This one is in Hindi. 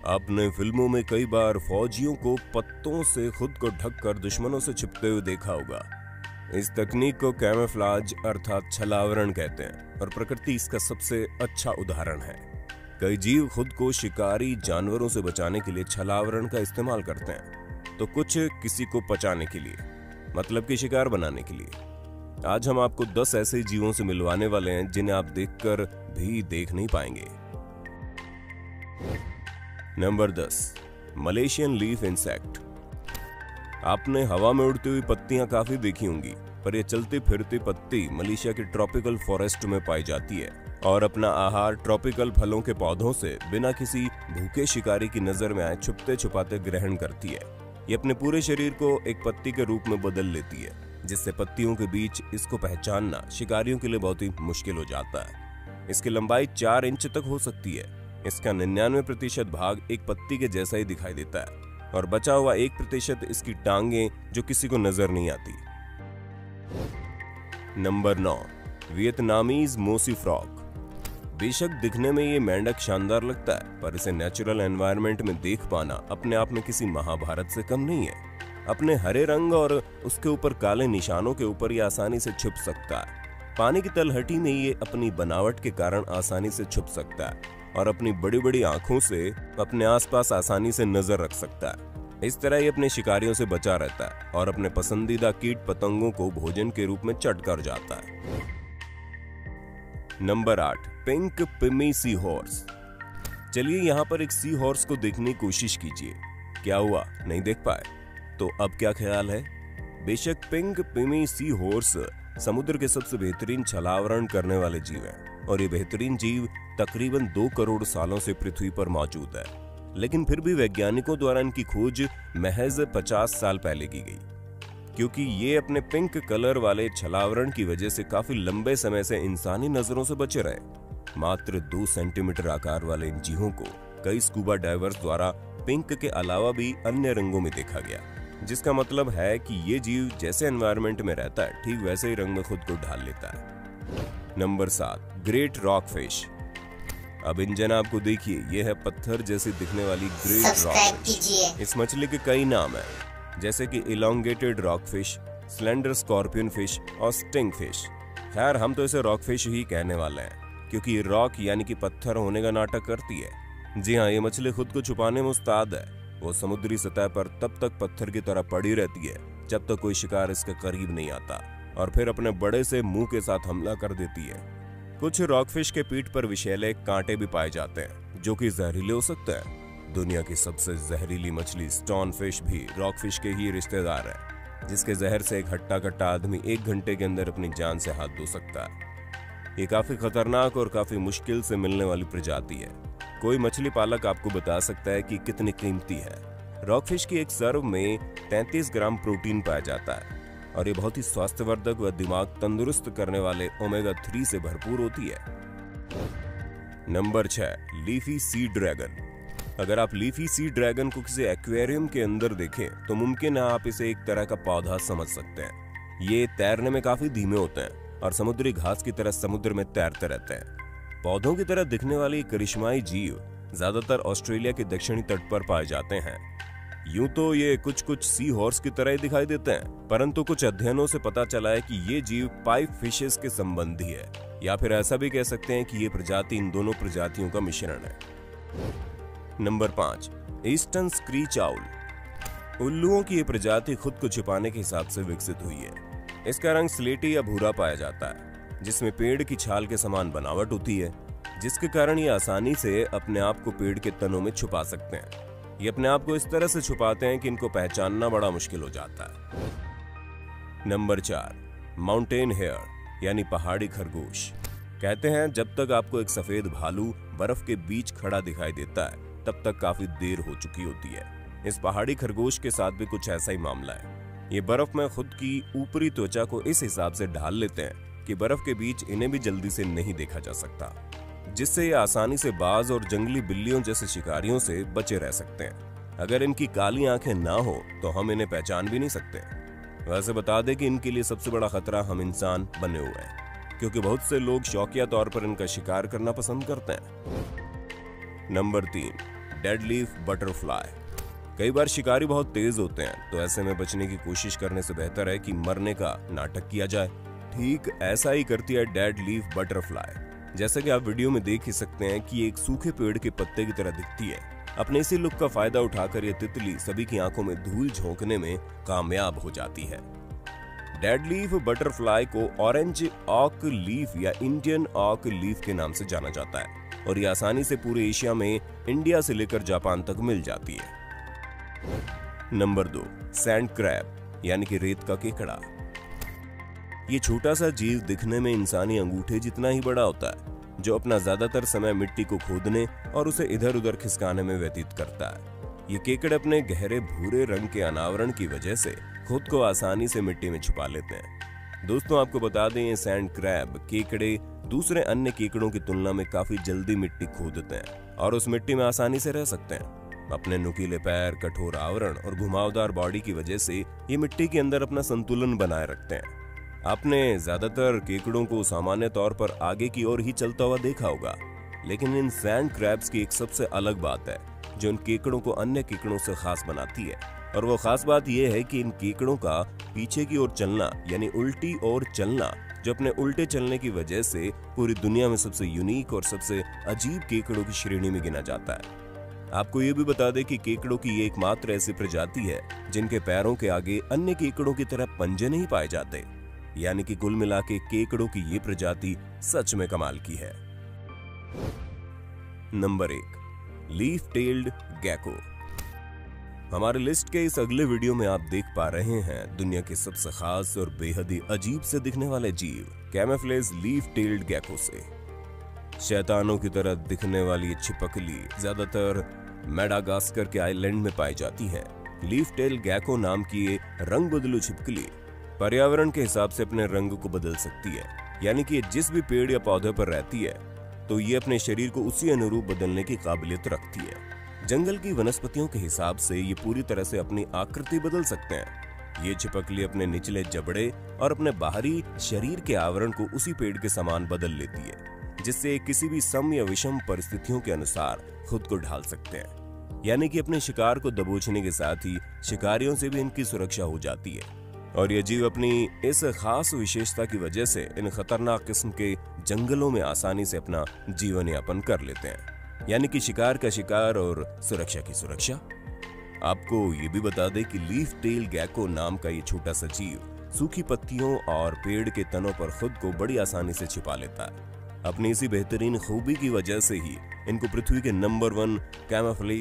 आपने फिल्मों में कई बार फौजियों को पत्तों से खुद को ढककर दुश्मनों से छिपते हुए देखा होगा। इस तकनीक को कैमोफ्लेज अर्थात छलावरण कहते हैं और प्रकृति इसका सबसे अच्छा उदाहरण है। कई जीव खुद को शिकारी जानवरों से बचाने के लिए छलावरण का इस्तेमाल करते हैं, तो कुछ किसी को पचाने के लिए, मतलब कि शिकार बनाने के लिए। आज हम आपको 10 ऐसे जीवों से मिलवाने वाले हैं जिन्हें आप देखकर भी देख नहीं पाएंगे। Number 10, Malaysian leaf insect. आपने हवा में उड़ती हुई पत्तियां काफी देखी होंगी, पर यह चलती फिरती पत्ती मलेशिया के ट्रॉपिकल फॉरेस्ट में पाई जाती है और अपना आहार ट्रॉपिकल फलों के पौधों से बिना किसी भूखे शिकारी की नजर में आए छुपते छुपाते ग्रहण करती है। ये अपने पूरे शरीर को एक पत्ती के रूप में बदल लेती है, जिससे पत्तियों के बीच इसको पहचानना शिकारियों के लिए बहुत ही मुश्किल हो जाता है। इसकी लंबाई 4 इंच तक हो सकती है। इसका 99% भाग एक पत्ती के जैसा ही दिखाई देता है और बचा हुआ 1% इसकी टांगें जो किसी को नजर नहीं आती। नंबर 9, वियतनामीज मोसी फ्रॉग। बेशक दिखने में ये मेंढक शानदार लगता है, पर इसे नेचुरल एनवायरनमेंट में देख पाना अपने आप में किसी महाभारत से कम नहीं है। अपने हरे रंग और उसके ऊपर काले निशानों के ऊपर ये आसानी से छुप सकता है। पानी की तलहटी में ये अपनी बनावट के कारण आसानी से छुप सकता है और अपनी बड़ी बड़ी आंखों से अपने आसपास आसानी से नजर रख सकता है। इस तरह ये अपने शिकारियों से बचा रहता है और अपने पसंदीदा कीट पतंगों को भोजन के रूप में चट कर जाता है। Number 8, pink पिमी sea horse. चलिए यहाँ पर एक सी हॉर्स को देखने की कोशिश कीजिए। क्या हुआ, नहीं देख पाए? तो अब क्या ख्याल है? बेशक पिंक पिमी सी हॉर्स समुद्र के सबसे बेहतरीन छलावरण करने वाले जीव हैं और ये बेहतरीन जीव तकरीबन 2 करोड़ सालों से पृथ्वी पर मौजूद है, लेकिन फिर भी वैज्ञानिकों द्वारा इनकी खोज महज 50 साल पहले की गई, क्योंकि ये अपने पिंक कलर वाले छलावरण की वजह से काफी लंबे समय से इंसानी नजरों से बचे रहे। मात्र 2 सेंटीमीटर आकार वाले इन जीवों को कई स्कूबा डाइवर्स द्वारा पिंक के अलावा भी अन्य रंगों में देखा गया, जिसका मतलब है कि ये जीव जैसे एनवायरनमेंट में रहता है ठीक वैसे ही रंग में खुद को ढाल लेता है। Number 7, great rock fish. अब इन जनाब को देखिए, यह है पत्थर जैसी दिखने वाली ग्रेट रॉक फिश। इस मछली के कई नाम हैं, जैसे कि elongated rock fish, slender scorpion fish और स्टिंग फिश। खैर हम तो इसे रॉक फिश ही कहने वाले हैं, क्योंकि ये रॉक यानी कि पत्थर होने का नाटक करती है। जी हाँ, ये मछली खुद को छुपाने में उस्ताद है। वो समुद्री सतह पर तब तक पत्थर की तरह पड़ी रहती है जब तक कोई शिकार इसके करीब नहीं आता, और फिर अपने बड़े से मुंह के साथ हमला कर देती है। कुछ रॉकफिश के पीठ पर विषैले कांटे भी पाए जाते हैं जो कि जहरीले हो सकते हैं। दुनिया की सबसे जहरीली मछली स्टोन फिश भी रॉकफिश के ही रिश्तेदार है, जिसके जहर से एक हट्टा कट्टा आदमी 1 घंटे के अंदर अपनी जान से हाथ धो सकता है। ये काफी खतरनाक और काफी मुश्किल से मिलने वाली प्रजाति है। कोई मछली पालक आपको बता सकता है कि कितनी कीमती है। रॉकफिश की एक सर्व में 33 ग्राम प्रोटीन पाया जाता है और ये बहुत ही स्वास्थ्यवर्धक व दिमाग तंदुरुस्त करने वाले ओमेगा 3 से भरपूर होती है। Number 6, leafy sea dragon. अगर आप लीफी सी ड्रैगन को किसी एक्वेरियम के अंदर देखें तो मुमकिन है आप इसे एक तरह का पौधा समझ सकते हैं। ये तैरने में काफी धीमे होते हैं और समुद्री घास की तरह समुद्र में तैरते रहते हैं। पौधों की तरह दिखने वाली करिश्माई जीव ज्यादातर ऑस्ट्रेलिया के दक्षिणी तट पर पाए जाते हैं। यूं तो ये कुछ सी हॉर्स की तरह ही दिखाई देते हैं, परंतु कुछ अध्ययनों से पता चला है कि ये जीव पाइप फिशेस के संबंधी है, या फिर ऐसा भी कह सकते हैं कि ये प्रजाति इन दोनों प्रजातियों का मिश्रण है। Number 5, eastern screech owl. उल्लुओं की ये प्रजाति खुद को छिपाने के हिसाब से विकसित हुई है। इसका रंग स्लेटी या भूरा पाया जाता है, जिसमें पेड़ की छाल के समान बनावट होती है, जिसके कारण ये आसानी से अपने आप को पेड़ के तनों में छुपा सकते हैं। ये अपने आप को इस तरह से छुपाते हैं कि इनको पहचानना बड़ा मुश्किल हो जाता है। नंबर 4, माउंटेन हेयर यानी पहाड़ी खरगोश। कहते हैं जब तक आपको एक सफेद भालू बर्फ के बीच खड़ा दिखाई देता है तब तक काफी देर हो चुकी होती है। इस पहाड़ी खरगोश के साथ भी कुछ ऐसा ही मामला है। ये बर्फ में खुद की ऊपरी त्वचा को इस हिसाब से ढाल लेते हैं कि बर्फ के बीच इन्हें भी जल्दी से नहीं देखा जा सकता, जिससे ये आसानी से बाज और जंगली बिल्लियों जैसे शिकारियों से बचे रह सकते हैं। अगर इनकी काली आंखें ना हो तो हम इन्हें पहचान भी नहीं सकते। वैसे बता दें कि इनके लिए सबसे बड़ा खतरा हम इंसान बने हुए हैं, क्योंकि बहुत से लोग शौकिया तौर पर इनका शिकार करना पसंद करते हैं। Number 3, dead leaf butterfly. कई बार शिकारी बहुत तेज होते हैं, तो ऐसे में बचने की कोशिश करने से बेहतर है कि मरने का नाटक किया जाए। ठीक ऐसा ही करती है डेड लीफ बटरफ्लाई। जैसा कि आप वीडियो में देख ही सकते हैं कि एक सूखे पेड़ के पत्ते की तरह दिखती है। अपने इसी लुक का फायदा उठाकर ये तितली सभी की आंखों में धूल झोंकने में कामयाब हो जाती है। डेड लीफ बटरफ्लाई को ऑरेंज ऑक लीफ या इंडियन ऑक लीफ के नाम से जाना जाता है और ये आसानी से पूरे एशिया में इंडिया से लेकर जापान तक मिल जाती है। नंबर 2, सैंड क्रैब यानी कि रेत का केकड़ा। ये छोटा सा जीव दिखने में इंसानी अंगूठे जितना ही बड़ा होता है, जो अपना ज्यादातर समय मिट्टी को खोदने और उसे इधर उधर खिसकाने में व्यतीत करता है। ये केकड़े अपने गहरे भूरे रंग के अनावरण की वजह से खुद को आसानी से मिट्टी में छुपा लेते हैं। दोस्तों आपको बता दें, ये सैंड क्रैब केकड़े दूसरे अन्य केकड़ों की तुलना में काफी जल्दी मिट्टी खोदते हैं और उस मिट्टी में आसानी से रह सकते हैं। अपने नुकीले पैर, कठोर आवरण और घुमावदार बॉडी की वजह से ये मिट्टी के अंदर अपना संतुलन बनाए रखते हैं। आपने ज्यादातर केकड़ों को सामान्य तौर पर आगे की ओर ही चलता हुआ देखा होगा, लेकिन इन सैंड क्रैब्स की एक सबसे अलग बात है जो इन केकड़ों को अन्य केकड़ों से खास बनाती है, और वो खास बात यह है कि इन केकड़ों का पीछे की ओर चलना यानी उल्टी ओर चलना, जो अपने उल्टे चलने की वजह से पूरी दुनिया में सबसे यूनिक और सबसे अजीब केकड़ों की श्रेणी में गिना जाता है। आपको ये भी बता दें कि केकड़ों की ये एकमात्र ऐसी प्रजाति है जिनके पैरों के आगे अन्य केकड़ों की तरह पंजे नहीं पाए जाते, यानी कि कुल मिला के केकड़ों की ये प्रजाति सच में कमाल की है। Number 1, leaf tailed gecko. हमारे लिस्ट के इस अगले वीडियो में आप देख पा रहे हैं दुनिया के सबसे खास और बेहद ही अजीब से दिखने वाले जीव कैमोफ्लेज लीफ टेल्ड गैको से। शैतानों की तरह दिखने वाली छिपकली ज्यादातर मेडागास्कर के आइलैंड में पाई जाती है। लीफ टेल गैको नाम की ये रंग बदलू छिपकली पर्यावरण के हिसाब से अपने रंग को बदल सकती है, यानी कि जिस भी पेड़ या पौधे पर रहती है तो ये अपने शरीर को उसी अनुरूप बदलने की काबिलियत रखती है। जंगल की वनस्पतियों के हिसाब से ये पूरी तरह से अपनी आकृति बदल सकते हैं। ये छिपकली अपने निचले जबड़े और अपने बाहरी शरीर के आवरण को उसी पेड़ के समान बदल लेती है, जिससे किसी भी सम या विषम परिस्थितियों के अनुसार खुद को ढाल सकते हैं। यानी कि अपने शिकार को दबोचने के साथ ही शिकारियों से भी इनकी सुरक्षा हो जाती है। और ये जीव अपनी इस खास विशेषता की वजह से इन खतरनाक किस्म के जंगलों में आसानी से अपना जीवन यापन कर लेते हैं, यानी कि शिकार का शिकार और सुरक्षा की सुरक्षा। आपको ये भी बता दें कि लीफ टेल गैको नाम का ये छोटा सा जीव सूखी पत्तियों और पेड़ के तनों पर खुद को बड़ी आसानी से छिपा लेता है। अपनी इसी बेहतरीन खूबी की वजह से ही इनको पृथ्वी के नंबर 1 कैमोफ्लेज